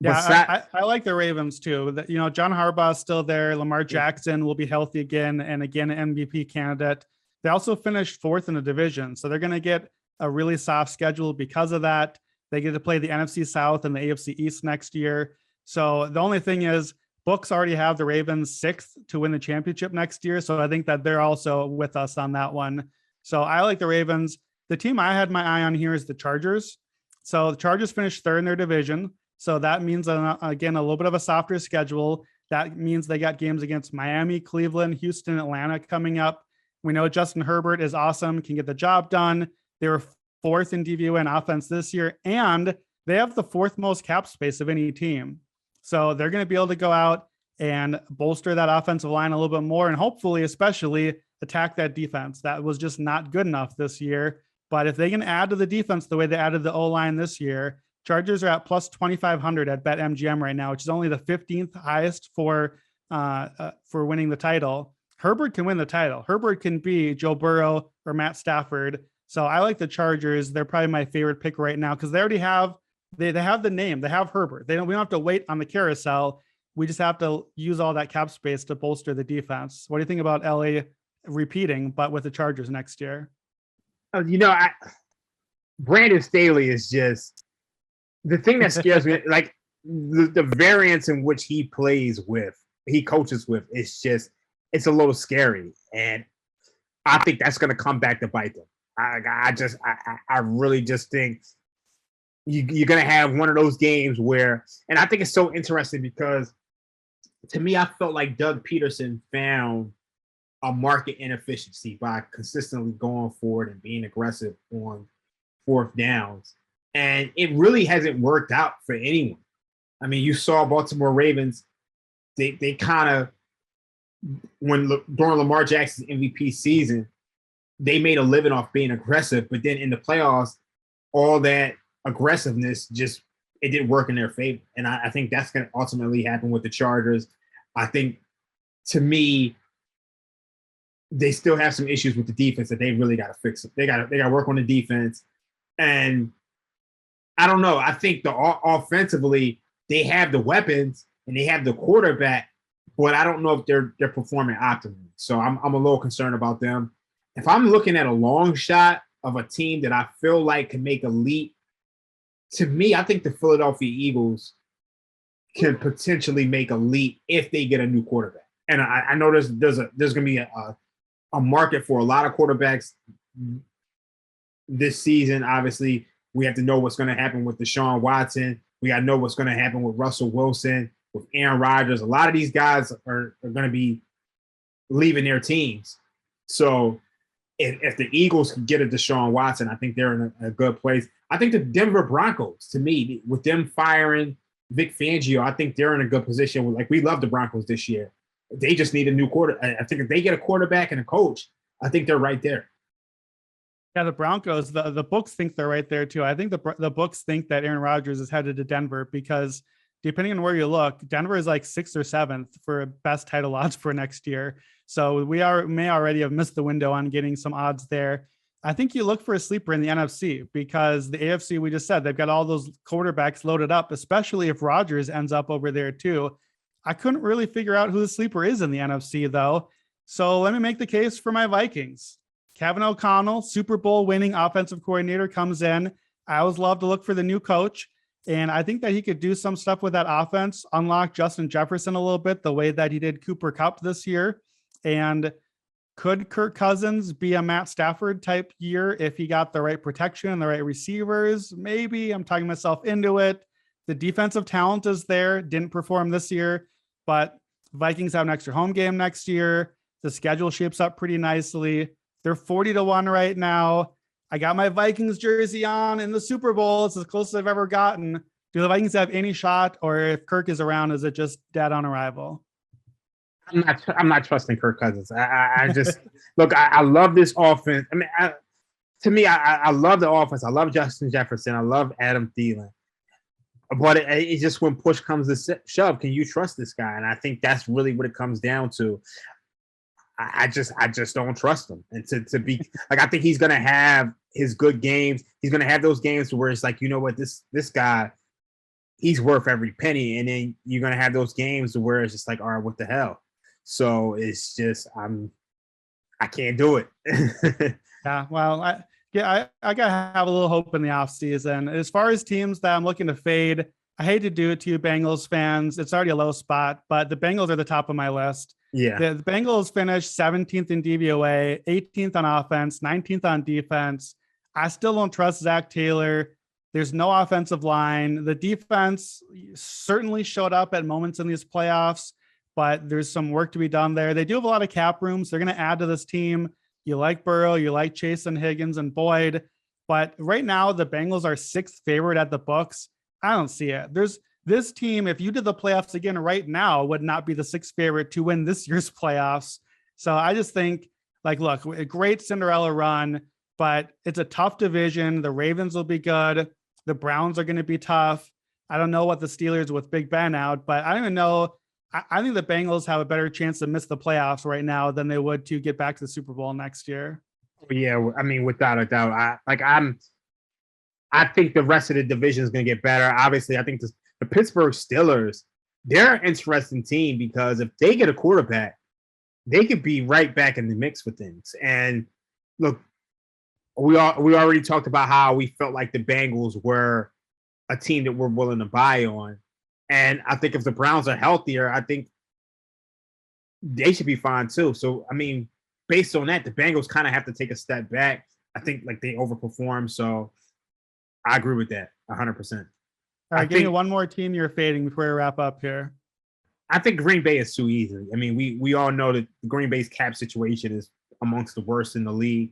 Yeah, I like the Ravens too. John Harbaugh is still there. Lamar Jackson will be healthy again, and again, an MVP candidate. They also finished 4th in the division, so they're going to get a really soft schedule because of that. They get to play the NFC South and the AFC East next year. So the only thing is, books already have the Ravens 6th to win the championship next year. So I think that they're also with us on that one. So I like the Ravens. The team I had my eye on here is the Chargers. So the Chargers finished 3rd in their division. So that means, again, a little bit of a softer schedule. That means they got games against Miami, Cleveland, Houston, Atlanta coming up. We know Justin Herbert is awesome, can get the job done. They were 4th in DVOA offense this year, and they have the 4th most cap space of any team. So they're going to be able to go out and bolster that offensive line a little bit more, and hopefully, especially, attack that defense. That was just not good enough this year. But if they can add to the defense the way they added the O-line this year, Chargers are at plus 2,500 at BetMGM right now, which is only the 15th highest for winning the title. Herbert can win the title. Herbert can be Joe Burrow or Matt Stafford. So I like the Chargers. They're probably my favorite pick right now because they already have they have the name. They have Herbert. We don't have to wait on the carousel. We just have to use all that cap space to bolster the defense. What do you think about LA repeating, but with the Chargers next year? Brandon Staley is just the thing that scares me. Like the variance in which he coaches with, it's a little scary, and I think that's going to come back to bite them. I really just think you're going to have one of those games where, and I think it's so interesting because to me, I felt like Doug Peterson found a market inefficiency by consistently going forward and being aggressive on 4th downs. And it really hasn't worked out for anyone. I mean, you saw Baltimore Ravens, they kind of, during Lamar Jackson's MVP season, they made a living off being aggressive, but then in the playoffs, all that aggressiveness it didn't work in their favor. And I think that's going to ultimately happen with the Chargers. I think, to me, they still have some issues with the defense that they really got to fix. They got to work on the defense. And I don't know. I think offensively, they have the weapons and they have the quarterback, but I don't know if they're performing optimally. So I'm a little concerned about them. If I'm looking at a long shot of a team that I feel like can make a leap, to me, I think the Philadelphia Eagles can potentially make a leap if they get a new quarterback. And I know there's going to be a market for a lot of quarterbacks this season. Obviously, we have to know what's going to happen with Deshaun Watson. We got to know what's going to happen with Russell Wilson, with Aaron Rodgers. A lot of these guys are going to be leaving their teams. So if the Eagles can get a Deshaun Watson, I think they're in a good place. I think the Denver Broncos, to me, with them firing Vic Fangio, I think they're in a good position. Like, we love the Broncos this year. They just need a new quarter. I think if they get a quarterback and a coach, I think they're right there. Yeah, the Broncos, the books think they're right there too. I think the books think that Aaron Rodgers is headed to Denver because depending on where you look, Denver is like 6th or 7th for best title odds for next year. So we may already have missed the window on getting some odds there. I think you look for a sleeper in the NFC because the AFC, we just said, they've got all those quarterbacks loaded up, especially if Rodgers ends up over there too. I couldn't really figure out who the sleeper is in the NFC though. So let me make the case for my Vikings. Kevin O'Connell, Super Bowl winning offensive coordinator, comes in. I always love to look for the new coach. And I think that he could do some stuff with that offense, unlock Justin Jefferson a little bit, the way that he did Cooper Kupp this year. And could Kirk Cousins be a Matt Stafford type year if he got the right protection and the right receivers? Maybe. I'm talking myself into it. The defensive talent is there. Didn't perform this year, but Vikings have an extra home game next year. The schedule shapes up pretty nicely. They're 40-1 right now. I got my Vikings jersey on in the Super Bowl. It's as close as I've ever gotten. Do the Vikings have any shot, or if Kirk is around, is it just dead on arrival? I'm not trusting Kirk Cousins. I just look. I love this offense. I mean, I love the offense. I love Justin Jefferson. I love Adam Thielen. But it's just when push comes to shove, can you trust this guy? And I think that's really what it comes down to. I just don't trust him. And to be like, I think he's gonna have his good games. He's gonna have those games where it's like, you know what, this guy, he's worth every penny. And then you're gonna have those games where it's just like, all right, what the hell? So it's just I can't do it. Yeah, well, I gotta have a little hope in the offseason. As far as teams that I'm looking to fade, I hate to do it to you, Bengals fans. It's already a low spot, but the Bengals are the top of my list. Yeah. The Bengals finished 17th in DVOA, 18th on offense, 19th on defense. I still don't trust Zach Taylor. There's no offensive line. The defense certainly showed up at moments in these playoffs, but there's some work to be done there. They do have a lot of cap room, so they're going to add to this team. You like Burrow, you like Chase and Higgins and Boyd, but right now the Bengals are 6th favorite at the books. I don't see it. This team, if you did the playoffs again right now, would not be the 6th favorite to win this year's playoffs. So I just think, like, look, a great Cinderella run, but it's a tough division. The Ravens will be good. The Browns are going to be tough. I don't know what the Steelers with Big Ben out, but I don't even know. I think the Bengals have a better chance to miss the playoffs right now than they would to get back to the Super Bowl next year. Yeah, I mean, without a doubt. I think the rest of the division is going to get better. Obviously, I think the Pittsburgh Steelers, they're an interesting team because if they get a quarterback, they could be right back in the mix with things. And look, we already talked about how we felt like the Bengals were a team that we're willing to buy on. And I think if the Browns are healthier, I think they should be fine too. So, I mean, based on that, the Bengals kind of have to take a step back. I think like they overperform. So I agree with that 100%. All right, give me one more team you're fading before we wrap up here. I think Green Bay is too easy. I mean, we all know that Green Bay's cap situation is amongst the worst in the league.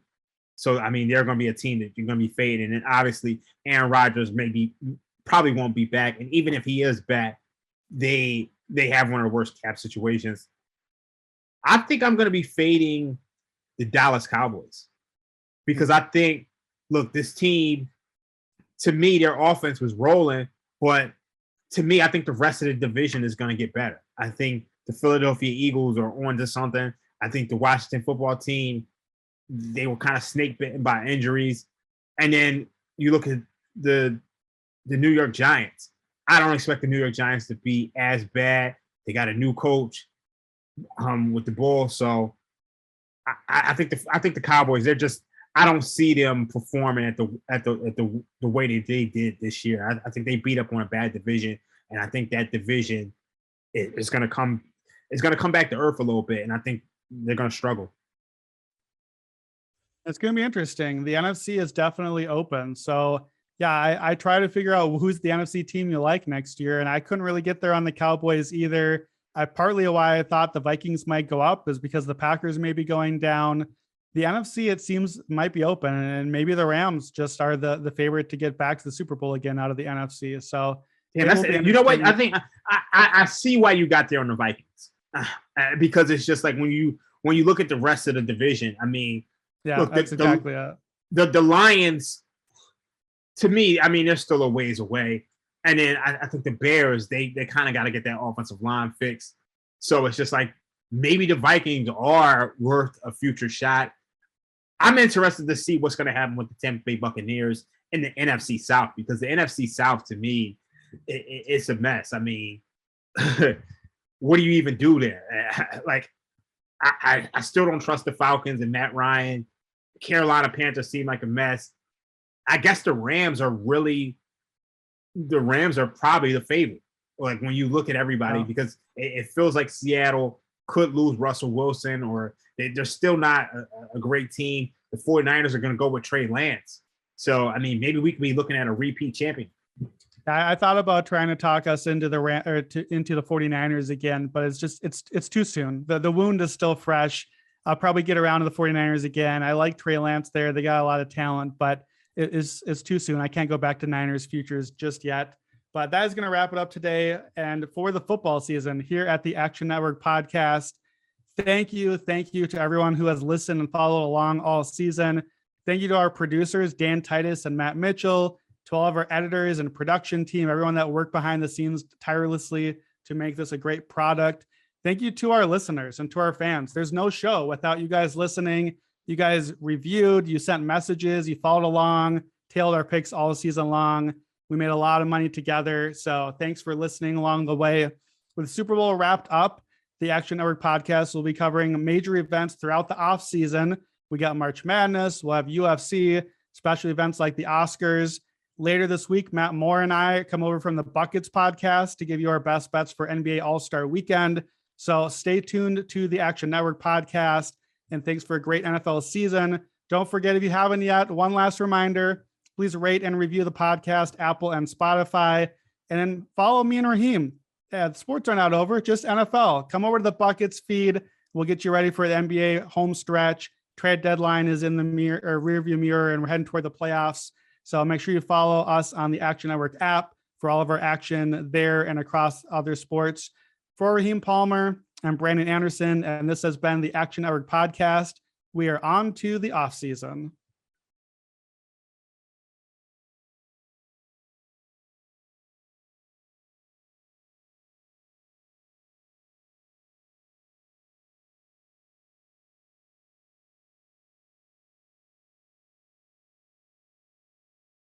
So, I mean, they're going to be a team that you're going to be fading. And obviously, Aaron Rodgers probably won't be back. And even if he is back, they have one of the worst cap situations. I think I'm going to be fading the Dallas Cowboys because I think, look, this team, to me, their offense was rolling. But to me, I think the rest of the division is going to get better. I think the Philadelphia Eagles are onto something. I think the Washington football team, they were kind of snake bitten by injuries. And then you look at the New York Giants. I don't expect the New York Giants to be as bad. They got a new coach with the ball. So I think the Cowboys, they're just, I don't see them performing at the way that they did this year. I think they beat up on a bad division, and I think that division is going to come back to earth a little bit, and I think they're going to struggle. It's going to be interesting. The NFC is definitely open. So yeah, I try to figure out who's the NFC team you like next year, and I couldn't really get there on the Cowboys either. Partly why I thought the Vikings might go up is because the Packers may be going down. the NFC, it seems, might be open, and maybe the Rams just are the favorite to get back to the Super Bowl again out of the NFC. So yeah, that's it. You know what? I think I see why you got there on the Vikings because it's just like when you look at the rest of the division. I mean, yeah, look, that's exactly it. The Lions, to me, I mean, they're still a ways away. And then I think the Bears, they kind of got to get that offensive line fixed. So it's just like maybe the Vikings are worth a future shot. I'm interested to see what's going to happen with the Tampa Bay Buccaneers in the NFC South, because the NFC South, to me, it's a mess. I mean, what do you even do there? Like, I still don't trust the Falcons and Matt Ryan. Carolina Panthers seem like a mess. I guess the Rams are probably the favorite. Like when you look at everybody, because it feels like Seattle could lose Russell Wilson, or they're still not a great team. The 49ers are going to go with Trey Lance. So, I mean, maybe we could be looking at a repeat champion. I thought about trying to talk us into into the 49ers again, but it's too soon. The wound is still fresh. I'll probably get around to the 49ers again. I like Trey Lance there. They got a lot of talent, but it's too soon. I can't go back to Niners futures just yet. But that is going to wrap it up today. And for the football season here at the Action Network podcast, thank you to everyone who has listened and followed along all season. Thank you to our producers, Dan Titus and Matt Mitchell, to all of our editors and production team, everyone that worked behind the scenes tirelessly to make this a great product. Thank you to our listeners and to our fans. There's no show without you guys listening. You guys reviewed, you sent messages, you followed along, tailed our picks all season long. We made a lot of money together. So thanks for listening along the way. With Super Bowl wrapped up, the Action Network podcast will be covering major events throughout the off season. We got March Madness. We'll have UFC, special events like the Oscars. Later this week, Matt Moore and I come over from the Buckets podcast to give you our best bets for NBA All-Star Weekend. So stay tuned to the Action Network podcast, and thanks for a great NFL season. Don't forget, if you haven't yet, one last reminder, please rate and review the podcast, Apple and Spotify, and then follow me and Raheem. The sports are not over, just NFL. Come over to the Buckets feed. We'll get you ready for the NBA home stretch. Trade deadline is in the rearview mirror, and we're heading toward the playoffs. So make sure you follow us on the Action Network app for all of our action there and across other sports. For Raheem Palmer and Brandon Anderson, and this has been the Action Network podcast. We are on to the off season.